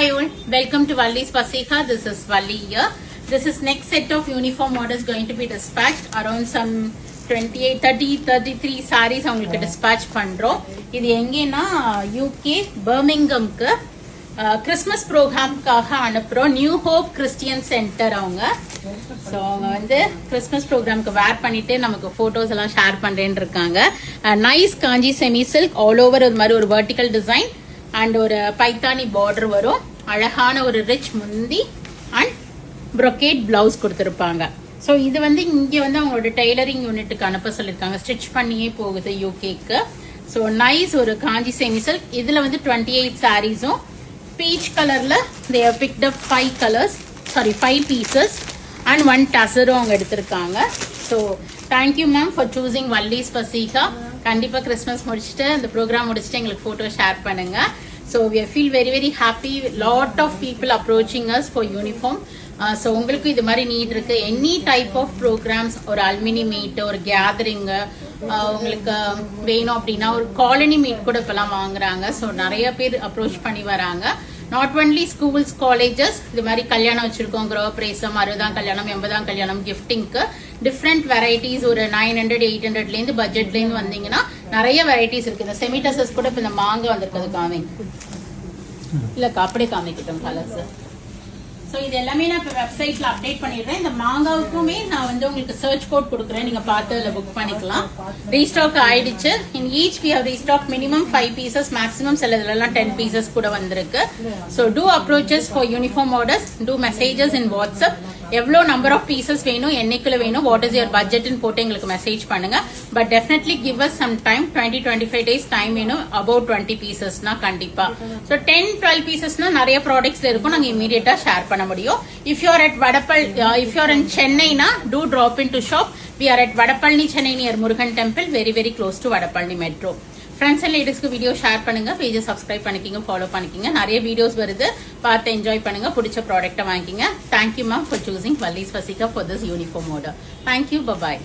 Hi all, welcome to Valli's Pasika. This is Valli here. This is next set of uniform orders going to be dispatched around some 33 sarees அவங்களுக்கு dispatch பண்றோம். இது எங்கேனா UK பர்மிங்ஹம்க்கு Christmas ப்ரோக்ராம்காக அனுப்புறோம். New hope Christian centre அவங்க. So அவங்க வந்து Christmas ப்ரோக்ராம்க்கு வேர் பண்ணிட்டு நமக்கு போட்டோஸ் எல்லாம் ஷேர் பண்றேன்னு இருக்காங்க. நைஸ் காஞ்சி செமி சில்க் ஆல் ஓவர் ஒரு மாதிரி ஒரு வெர்டிக்கல் டிசைன் அண்ட் ஒரு பைத்தானி பார்டர் வரும். அழகான ஒரு ரிச் முந்தி அண்ட் ப்ரொக்கேட் பிளவுஸ் கொடுத்துருப்பாங்க. ஸோ இது வந்து இங்கே வந்து அவங்களோட டெய்லரிங் யூனிட்டுக்கு அனுப்ப சொல்லியிருக்காங்க. ஸ்டிச் பண்ணியே போகுது யூகேக்கு. ஸோ நைஸ் ஒரு காஞ்சி செமி சில்க். இதில் வந்து 28 சாரீஸும் பீச் கலர்ல they have picked up 5 pieces and 1 டசரும் அவங்க எடுத்திருக்காங்க. So thank you ma'am for choosing வல்லிஸ் பசீகா. கண்டிப்பா கிறிஸ்மஸ் முடிச்சுட்டு இந்த ப்ரோக்ராம் முடிச்சுட்டு எங்களுக்கு போட்டோ ஷேர் பண்ணுங்க. So we feel very very happy. Lot of people approaching us for uniform. So உங்களுக்கு இது மாதிரி நீட் இருக்கு. எனி டைப் ஆஃப் ப்ரோக்ராம்ஸ், ஒரு அல்மினி மீட், ஒரு கேதரிங் உங்களுக்கு வேணும் அப்படின்னா ஒரு காலனி மீட் கூட இப்பெல்லாம் வாங்குறாங்க. ஸோ நிறைய பேர் அப்ரோச் பண்ணி வராங்க. நாட் ஒன்லி ஸ்கூல்ஸ், காலேஜஸ், இது மாதிரி கல்யாணம் வச்சிருக்கோம், கிரகப்பிரவேசம், 60ஆம் கல்யாணம், 80ஆம் கல்யாணம், கிஃப்டிங்க்கு டிஃப்ரெண்ட் வெரைட்டிஸ் ஒரு 900 800லேருந்து பட்ஜெட்லேருந்து வந்தீங்கன்னா நிறைய வெரைட்டிஸ் இருக்கு. இந்த செமிடசஸ் கூட இப்போ இந்த மாங்காய் வந்திருக்கிறது காமிங்க இல்லக்கா, அப்படியே காமிக்கிட்டோம் கலர்ஸ். ஸோ இது எல்லாமே நான் இப்போ வெப்சைட்ல அப்டேட் பண்ணிடுறேன். இந்த மாங்காவுக்குமே நான் வந்து உங்களுக்கு சர்ச் கோட் கொடுக்குறேன், நீங்க பார்த்து அதில் புக் பண்ணிக்கலாம். ரீஸ்டாக் ஆயிடுச்சு. In each we have restock minimum 5 pieces, maximum சில இதெல்லாம் 10 pieces கூட வந்திருக்கு. So two approaches for uniform orders, two messages in WhatsApp. எவ்வளோ நம்பர் ஆஃப் பீசஸ் வேணும், என்னைக்குள்ள வேணும், வாட் இஸ் யுவர் பட்ஜெட்னு போட்டு எங்களுக்கு மெசேஜ் பண்ணுங்க. But definitely give us some time, 20-25 days time வேணும். அபவுட் 20 pieces-னா கண்டிப்பா. ஸோ 10-12 pieces-னா நிறைய ப்ராடக்ட்ஸ்ல இருக்கும், நாங்கள் இமீடியட்டா ஷேர் பண்ண முடியும். இஃப் யூ ஆர் அட் வடப்பள், இஃப் யூ ஆர் இன் சென்னைனா do drop in to shop. We are at Vadapalani, Chennai, near Murugan temple, very very close to Vadapalani metro. Friends and லேடிஸ்க்கு வீடியோ ஷேர் பண்ணுங்க, பேஜை சப்ஸ்கிரைப் பண்ணிக்கிங்க, ஃபாலோ பண்ணிக்கிங்க. நிறைய வீடியோஸ் வருது, பார்த்து என்ஜாய் பண்ணுங்க, பிடிச்ச ப்ராடக்ட்டை வாங்கிக்கிங்க. தேங்க்யூ மேம் ஃபார் சூசிங் வல்லிஸ் பசிகா for this uniform order. Thank you, bye bye.